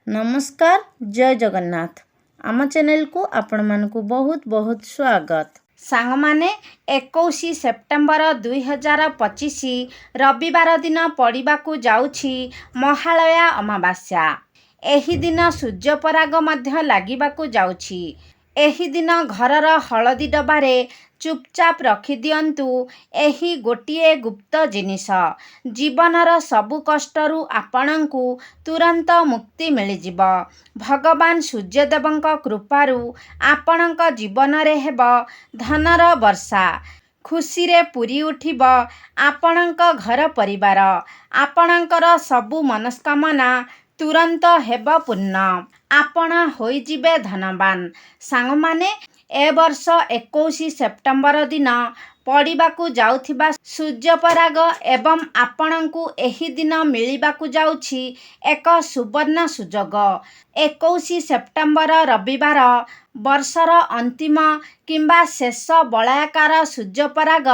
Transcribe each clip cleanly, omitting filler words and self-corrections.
नमस्कार जय जगन्नाथ आम चैनल को आपण मानकु बहुत बहुत स्वागत। सांग माने 21 सेप्टेम्बर 2025 रविवार दिन पड़िबाकु जाउछि महालया अमावास्या। एही दिन सूर्यपराग मध्य लागिबाकु जाउछि। एही दिन घरर हलदी डबारे चुपचाप रखी दियंतु एही गोटिए गुप्त जिनिस। जीवनर सबु कष्टरू आपणंकु तुरंत मुक्ति मिलिजिब। भगवान सूर्यदेवंक कृपारू आपणंक जीवनरे हेब धनर वर्षा। खुशीरे पूरी उठिब आपणंक घर परिवार। आपणंकर सबु मनस्कामना तुरंत हेब पूर्ण। आपण होइजिबे धनवान। सांग माने ए वर्ष 21 सेप्टेम्बर दिन पड़िबाकु जाउथिबा सूर्यपराग एवं आपणंकु एही दिन मिलिबाकु जाउछि एक सुवर्ण सुजोग। 21 सेप्टेम्बर रविवार वर्षर अंतिम किंबा शेष बलायकार सूर्यपराग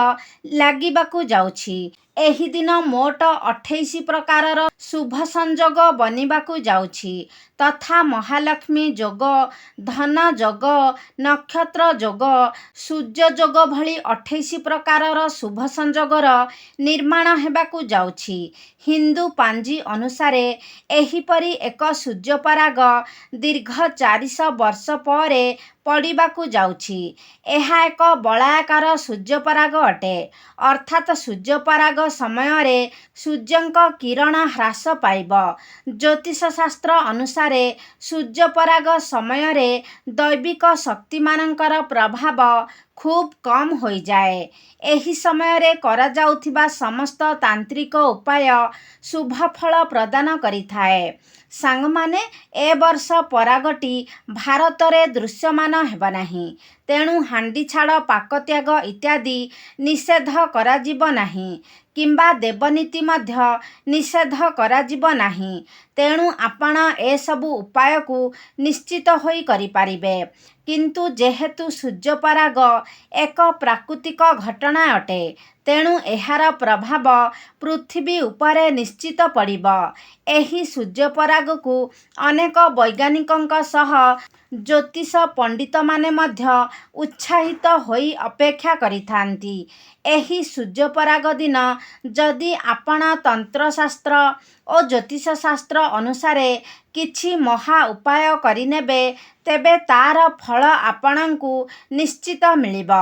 लागिबाकु जाउछि। एही दिन मोट 28 प्रकारर शुभ संजोग बनिबाकु जाउछि तथा महालक्ष्मी जोग, धन जोग, नक्षत्र जोग, सूर्य जोग भली 28 प्रकारर शुभ संजोगर निर्माण हेबाकु जाउछि। हिंदू पांजी अनुसारे एहीपरि एक सूर्यपराग दीर्घ 400 वर्ष परे पड़िबाकु जाउछि। एहा एक बलायकार सूर्यपराग अटे। अर्थात सूर्यपराग समयरे सूर्यंक किरण ह्रास पाइब। ज्योतिष शास्त्र अनुसारे सूर्यपराग समयरे दैविक शक्तिमानंकर प्रभाव खूब कम होई जाए। एही समयरे करा जाउथिबा समस्त तांत्रिक उपाय शुभ फल प्रदान करिथाए। सांग माने ए वर्ष परागटी भारतरे दृश्यमान हेबा नाही। तेणु हांडी छाड़ पाकत्याग इत्यादि निषेध कराजिब नाही किंबा देवनीति मध्य निषेध कराजिब नाही। तेणु आपण ए सबु उपाय को निश्चित होई करि पारिबे। किंतु जेहेतु सूर्यपराग एक प्राकृतिक घटना अटे तेणु एहार प्रभाव पृथ्वी उपरे निश्चित पड़िब। एही सूर्यपराग को अनेक वैज्ञानिकंक सह ज्योतिष पंडित माने मध्य उत्साहित होई अपेक्षा करिथांती। एही सूर्यपराग दिन जदि आपण तंत्रशास्त्र और ज्योतिष शास्त्र अनुसारे किछि महा उपाय करिनेबे तेबे तार फल आपणंकु निश्चित मिलिब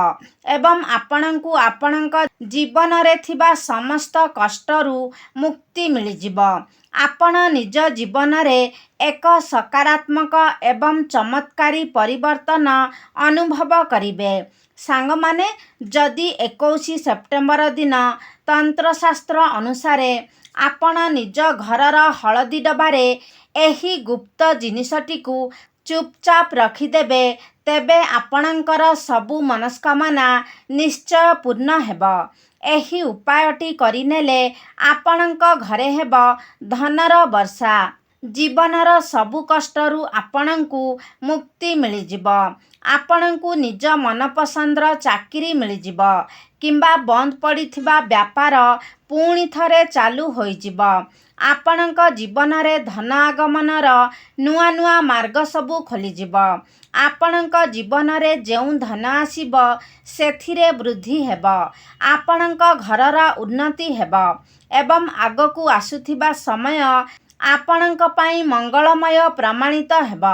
एवं आपणंकु आपणंक जीवन रे थिबा समस्त कष्टरू मुक्ति मिलिजिब। आपण निज जीवन रे एक सकारात्मक एवं चमत्कारी परिवर्तन अनुभव करिबे। सांग माने जदि 21 सेप्टेम्बर दिन तंत्रशास्त्र अनुसारे आपण निज घरर हलदी डबारे एही गुप्त जिनिसटिकु चुपचाप रखिदेबे तेबे आपणंकर सबु मनस्कामना निश्चय पूर्ण हेब। एही उपायटी करिनेले आपणंक घरे हेब धनर वर्षा। जीवनर सबु कष्टरू आपणंकु मुक्ति मिलिजिब। आपणंकु निज मनपसंदर चाकिरी मिलिजिब किंबा बंद पड़िथिबा व्यापार पुणी थरे चालू होइजिब। आपणंक जीवन रे धन आगमनर नुआ नुआ मार्ग सबु खोलिजिब। आपणंक जीवन रे जेउ धन आसीब सेथिरे वृद्धि हेब। आपणंक घरर उन्नति हेब एवं आगकु आसुथिबा समय आपणंक पाई मंगलमय प्रमाणित हेब।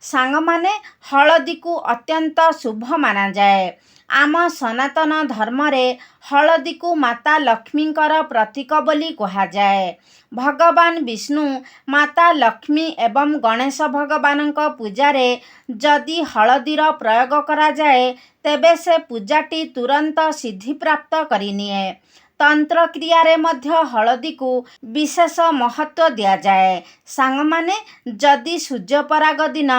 सांग माने हलदी को अत्यंत शुभ माना जाए। आम सनातन धर्म रे हलदी को माता लक्ष्मींकर प्रतीक बोली कहा जाए। भगवान विष्णु, माता लक्ष्मी एवं गणेश भगवानंक पूजारे जदि हलदीर प्रयोग करा जाए तेबे से पूजाटी तुरंत सिद्धि प्राप्त करिनिए। तंत्र क्रियारे मध्य हलदी को विशेष महत्व दिया जाए। सांग माने जदि सूर्यपराग दिन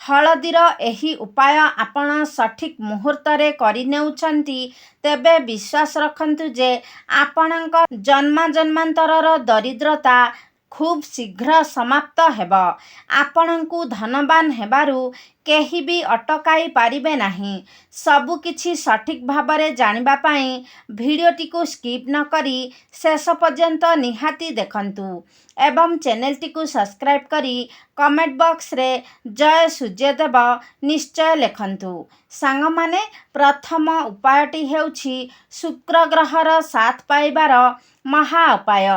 हलदीर एही उपाय आपण सठिक मुहूर्त रे करिनेउछंती तेबे विश्वास रखंतु जे आपणंक जन्मा जन्मांतरर दरिद्रता खूब शीघ्र समाप्त हेब। आपणंकु धनवान हेबारु କେହି ବି ଅଟକାଇ ପାରିବେ ନାହିଁ। ସବୁକିଛି ସଠିକ୍ ଭାବରେ ଜାଣିବା ପାଇଁ ଭିଡ଼ିଓଟିକୁ ସ୍କିପ୍ ନ କରି ଶେଷ ପର୍ଯ୍ୟନ୍ତ ନିହାତି ଦେଖନ୍ତୁ ଏବଂ ଚ୍ୟାନେଲଟିକୁ ସବସ୍କ୍ରାଇବ୍ କରି କମେଣ୍ଟ ବକ୍ସରେ ଜୟ ସୂର୍ଯ୍ୟଦେବ ନିଶ୍ଚୟ ଲେଖନ୍ତୁ। ସାଙ୍ଗମାନେ, ପ୍ରଥମ ଉପାୟଟି ହେଉଛି ଶୁକ୍ର ଗ୍ରହର ସାଥ ପାଇବାର ମହା ଉପାୟ।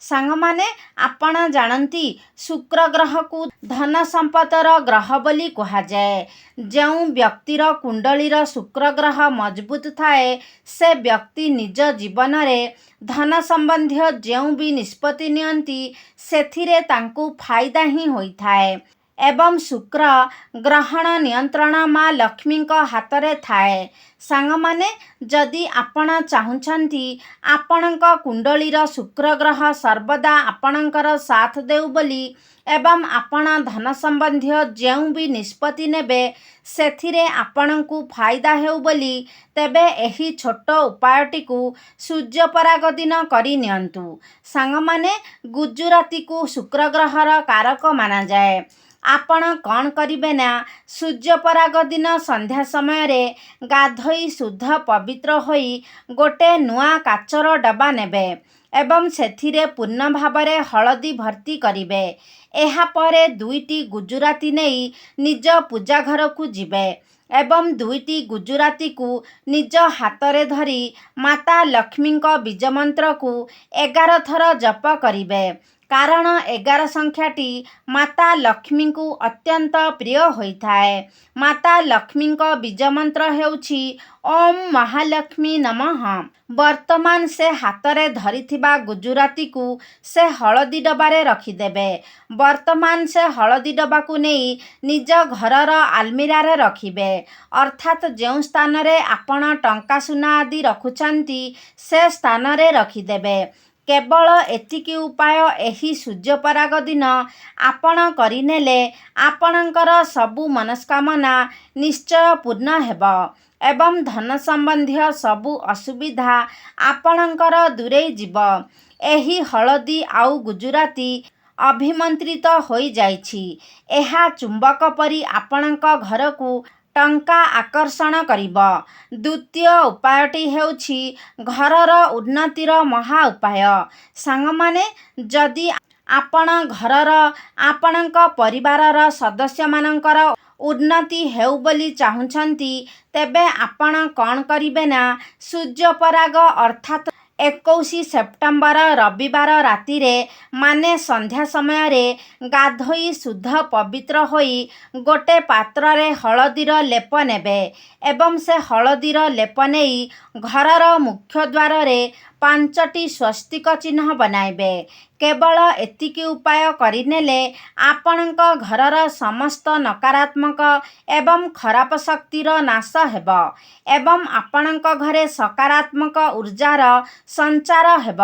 ସାଙ୍ଗମାନେ, ଆପଣ ଜାଣନ୍ତି ଶୁକ୍ର ଗ୍ରହକୁ ଧନ ସମ୍ପଦର ଗ୍ରହ ବୋଲି କୁହାଯାଏ। ଯେଉଁ ବ୍ୟକ୍ତିର କୁଣ୍ଡଳୀର ଶୁକ୍ର ଗ୍ରହ ମଜବୁତ ଥାଏ ସେ ବ୍ୟକ୍ତି ନିଜ ଜୀବନରେ ଧନ ସମ୍ବନ୍ଧୀୟ ଯେଉଁ ବି ନିଷ୍ପତ୍ତି ନିଅନ୍ତି ସେଥିରେ ତାଙ୍କୁ ଫାଇଦା ହିଁ ହୋଇଥାଏ ଏବଂ ଶୁକ୍ର ଗ୍ରହଣ ନିୟନ୍ତ୍ରଣ ମା ଲକ୍ଷ୍ମୀଙ୍କ ହାତରେ ଥାଏ। ସାଙ୍ଗମାନେ, ଯଦି ଆପଣ ଚାହୁଁଛନ୍ତି ଆପଣଙ୍କ କୁଣ୍ଡଳୀର ଶୁକ୍ର ଗ୍ରହ ସର୍ବଦା ଆପଣଙ୍କର ସାଥ ଦେଉ ବୋଲି ଏବଂ ଆପଣ ଧନ ସମ୍ବନ୍ଧୀୟ ଯେଉଁ ବି ନିଷ୍ପତ୍ତି ନେବେ ସେଥିରେ ଆପଣଙ୍କୁ ଫାଇଦା ହେଉ ବୋଲି, ତେବେ ଏହି ଛୋଟ ଉପାୟଟିକୁ ସୂର୍ଯ୍ୟପରାଗ ଦିନ କରି ନିଅନ୍ତୁ। ସାଙ୍ଗମାନେ, ଗୁଜୁରାତିକୁ ଶୁକ୍ର ଗ୍ରହର କାରକ ମାନାଯାଏ। ଆପଣ କ'ଣ କରିବେ ନା, ସୂର୍ଯ୍ୟପରାଗ ଦିନ ସନ୍ଧ୍ୟା ସମୟରେ ଗାଧୋଇ ଶୁଦ୍ଧ ପବିତ୍ର ହୋଇ ଗୋଟେ ନୂଆ କାଚର ଡବା ନେବେ ଏବଂ ସେଥିରେ ପୂର୍ଣ୍ଣ ଭାବରେ ହଳଦୀ ଭର୍ତ୍ତି କରିବେ। ଏହାପରେ 2ଟି ଗୁଜୁରାତି ନେଇ ନିଜ ପୂଜା ଘରକୁ ଯିବେ ଏବଂ 2ଟି ଗୁଜୁରାତିକୁ ନିଜ ହାତରେ ଧରି ମାତା ଲକ୍ଷ୍ମୀଙ୍କ ବୀଜମନ୍ତ୍ରକୁ 11 ଥର ଜପ କରିବେ। କାରଣ 11 ସଂଖ୍ୟାଟି ମାତା ଲକ୍ଷ୍ମୀଙ୍କୁ ଅତ୍ୟନ୍ତ ପ୍ରିୟ ହୋଇଥାଏ। ମାତା ଲକ୍ଷ୍ମୀଙ୍କ ବୀଜମନ୍ତ୍ର ହେଉଛି ଓମ୍ ମହାଲକ୍ଷ୍ମୀ ନମଃ। ବର୍ତ୍ତମାନ ସେ ହାତରେ ଧରିଥିବା ଗୁଜୁରାତିକୁ ସେ ହଳଦୀ ଡବାରେ ରଖିଦେବେ। ବର୍ତ୍ତମାନ ସେ ହଳଦୀ ଡବାକୁ ନେଇ ନିଜ ଘରର ଆଲମିରାରେ ରଖିବେ, ଅର୍ଥାତ୍ ଯେଉଁ ସ୍ଥାନରେ ଆପଣ ଟଙ୍କା ସୁନା ଆଦି ରଖୁଛନ୍ତି ସେ ସ୍ଥାନରେ ରଖିଦେବେ। କେବଳ ଏତିକି ଉପାୟ ଏହି ସୂର୍ଯ୍ୟପରାଗ ଦିନ ଆପଣ କରିନେଲେ ଆପଣଙ୍କର ସବୁ ମନସ୍କାମନା ନିଶ୍ଚୟ ପୂର୍ଣ୍ଣ ହେବ ଏବଂ ଧନ ସମ୍ବନ୍ଧୀୟ ସବୁ ଅସୁବିଧା ଆପଣଙ୍କର ଦୂରେଇ ଯିବ। ଏହି ହଳଦୀ ଆଉ ଗୁଜୁରାତି ଅଭିମନ୍ତ୍ରିତ ହୋଇଯାଇଛି। ଏହା ଚୁମ୍ବକ ପରି ଆପଣଙ୍କ ଘରକୁ ଟଙ୍କା ଆକର୍ଷଣ କରିବ। ଦ୍ୱିତୀୟ ଉପାୟଟି ହେଉଛି ଘରର ଉନ୍ନତିର ମହା ଉପାୟ। ସାଙ୍ଗମାନେ, ଯଦି ଆପଣ ଘରର ଆପଣଙ୍କ ପରିବାରର ସଦସ୍ୟମାନଙ୍କର ଉନ୍ନତି ହେଉ ବୋଲି ଚାହୁଁଛନ୍ତି ତେବେ ଆପଣ କ'ଣ କରିବେ ନା, ସୂର୍ଯ୍ୟପରାଗ ଅର୍ଥାତ୍ 21 ସେପ୍ଟେମ୍ବର ରବିବାର ରାତିରେ ମାନେ ସନ୍ଧ୍ୟା ସମୟରେ ଗାଧୋଇ ଶୁଦ୍ଧ ପବିତ୍ର ହୋଇ ଗୋଟେ ପାତ୍ରରେ ହଳଦୀର ଲେପ ନେବେ ଏବଂ ସେ ହଳଦୀର ଲେପ ନେଇ ଘରର ମୁଖ୍ୟ ଦ୍ୱାରରେ 5ଟି ସ୍ୱସ୍ତିକ ଚିହ୍ନ ବନାଇବେ। କେବଳ ଏତିକି ଉପାୟ କରିନେଲେ ଆପଣଙ୍କ ଘରର ସମସ୍ତ ନକାରାତ୍ମକ ଏବଂ ଖରାପ ଶକ୍ତିର ନାଶ ହେବ ଏବଂ ଆପଣଙ୍କ ଘରେ ସକାରାତ୍ମକ ଉର୍ଜାର ସଞ୍ଚାର ହେବ।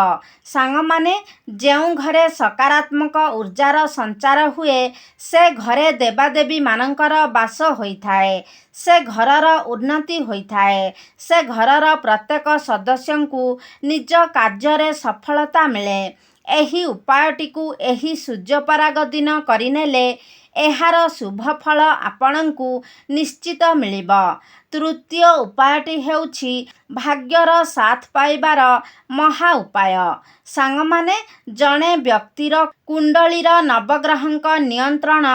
ସାଙ୍ଗମାନେ, ଯେଉଁ ଘରେ ସକାରାତ୍ମକ ଉର୍ଜାର ସଞ୍ଚାର ହୁଏ ସେ ଘରେ ଦେବାଦେବୀମାନଙ୍କର ବାସ ହୋଇଥାଏ। ସେ ଘରର ଉନ୍ନତି ହୋଇଥାଏ। ସେ ଘରର ପ୍ରତ୍ୟେକ ସଦସ୍ୟଙ୍କୁ ନିଜ କାର୍ଯ୍ୟରେ ସଫଳତା ମିଳେ। ଏହି ଉପାୟଟିକୁ ଏହି ସୂର୍ଯ୍ୟପରାଗ ଦିନ କରିନେଲେ ଏହାର ଶୁଭ ଫଳ ଆପଣଙ୍କୁ ନିଶ୍ଚିତ ମିଳିବ। ତୃତୀୟ ଉପାୟଟି ହେଉଛି ଭାଗ୍ୟର ସାଥ ପାଇବାର ମହା ଉପାୟ। ସାଙ୍ଗମାନେ, ଜଣେ ବ୍ୟକ୍ତିର କୁଣ୍ଡଳୀର ନବଗ୍ରହଙ୍କ ନିୟନ୍ତ୍ରଣ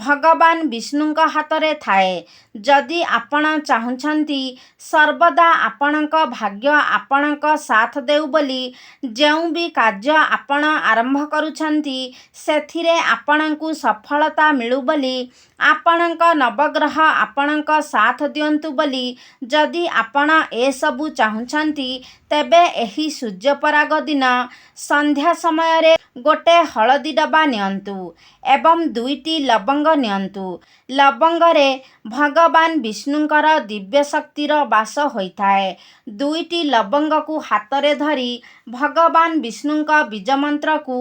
ଭଗବାନ ବିଷ୍ଣୁଙ୍କ ହାତରେ ଥାଏ। ଯଦି ଆପଣ ଚାହୁଁଛନ୍ତି ସର୍ବଦା ଆପଣଙ୍କ ଭାଗ୍ୟ ଆପଣଙ୍କ ସାଥ ଦେଉ ବୋଲି, ଯେଉଁ ବି କାର୍ଯ୍ୟ ଆପଣ ଆରମ୍ଭ କରୁଛନ୍ତି ସେଥିରେ ଆପଣଙ୍କୁ ସଫଳତା ମିଳୁ ବୋଲି, ଆପଣଙ୍କ ନବଗ୍ରହ ଆପଣଙ୍କ ସାଥ ଦିଅନ୍ତୁ ବୋଲି ଯଦି ଆପଣ ଏସବୁ ଚାହୁଁଛନ୍ତି ତେବେ ଏହି ସୂର୍ଯ୍ୟପରାଗ ଦିନ ସନ୍ଧ୍ୟା ସମୟରେ ଗୋଟେ ହଳଦୀ ଡବା ନିଅନ୍ତୁ ଏବଂ 2ଟି ଲବଙ୍ଗ ନିଅନ୍ତୁ। ଲବଙ୍ଗରେ ଭଗବାନ ବିଷ୍ଣୁଙ୍କର ଦିବ୍ୟ ଶକ୍ତିର ବାସ ହୋଇଥାଏ। 2ଟି ଲବଙ୍ଗକୁ ହାତରେ ଧରି ଭଗବାନ ବିଷ୍ଣୁଙ୍କ ବୀଜମନ୍ତ୍ରକୁ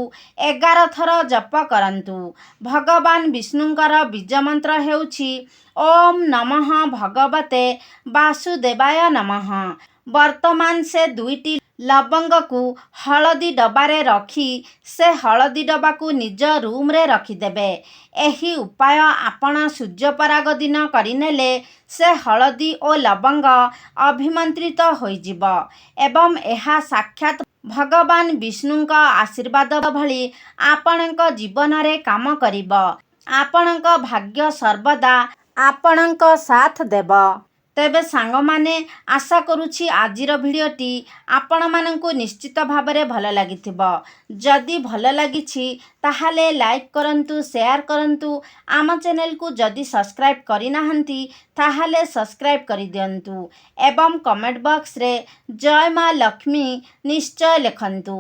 11 ଥର ଜପ କରନ୍ତୁ। ଭଗବାନ ବିଷ୍ଣୁଙ୍କର ବୀଜମନ୍ତ୍ର ହେଉଛି ଓମ୍ ନମଃ ଭଗବତେ ବାସୁଦେବାୟ ନମଃ। ବର୍ତ୍ତମାନ ସେ 2ଟି ଲବଙ୍ଗକୁ ହଳଦୀ ଡବାରେ ରଖି ସେ ହଳଦୀ ଡବାକୁ ନିଜ ରୁମ୍ରେ ରଖିଦେବେ। ଏହି ଉପାୟ ଆପଣ ସୂର୍ଯ୍ୟପରାଗ ଦିନ କରିନେଲେ ସେ ହଳଦୀ ଓ ଲବଙ୍ଗ ଅଭିମନ୍ତ୍ରିତ ହୋଇଯିବ ଏବଂ ଏହା ସାକ୍ଷାତ୍ ଭଗବାନ ବିଷ୍ଣୁଙ୍କ ଆଶୀର୍ବାଦ ଭଳି ଆପଣଙ୍କ ଜୀବନରେ କାମ କରିବ। ଆପଣଙ୍କ ଭାଗ୍ୟ ସର୍ବଦା ଆପଣଙ୍କ ସାଥ ଦେବ। ତେବେ ସାଙ୍ଗମାନେ, ଆଶା କରୁଛି ଆଜିର ଭିଡ଼ିଓଟି ଆପଣମାନଙ୍କୁ ନିଶ୍ଚିତ ଭାବରେ ଭଲ ଲାଗିଥିବ। ଯଦି ଭଲ ଲାଗିଛି ତାହେଲେ ଲାଇକ୍ କରନ୍ତୁ, ସେୟାର କରନ୍ତୁ। ଆମ ଚ୍ୟାନେଲକୁ ଯଦି ସବସ୍କ୍ରାଇବ୍ କରିନାହାନ୍ତି ତାହେଲେ ସବସ୍କ୍ରାଇବ୍ କରିଦିଅନ୍ତୁ ଏବଂ କମେଣ୍ଟ ବକ୍ସରେ ଜୟ ମା ଲକ୍ଷ୍ମୀ ନିଶ୍ଚୟ ଲେଖନ୍ତୁ।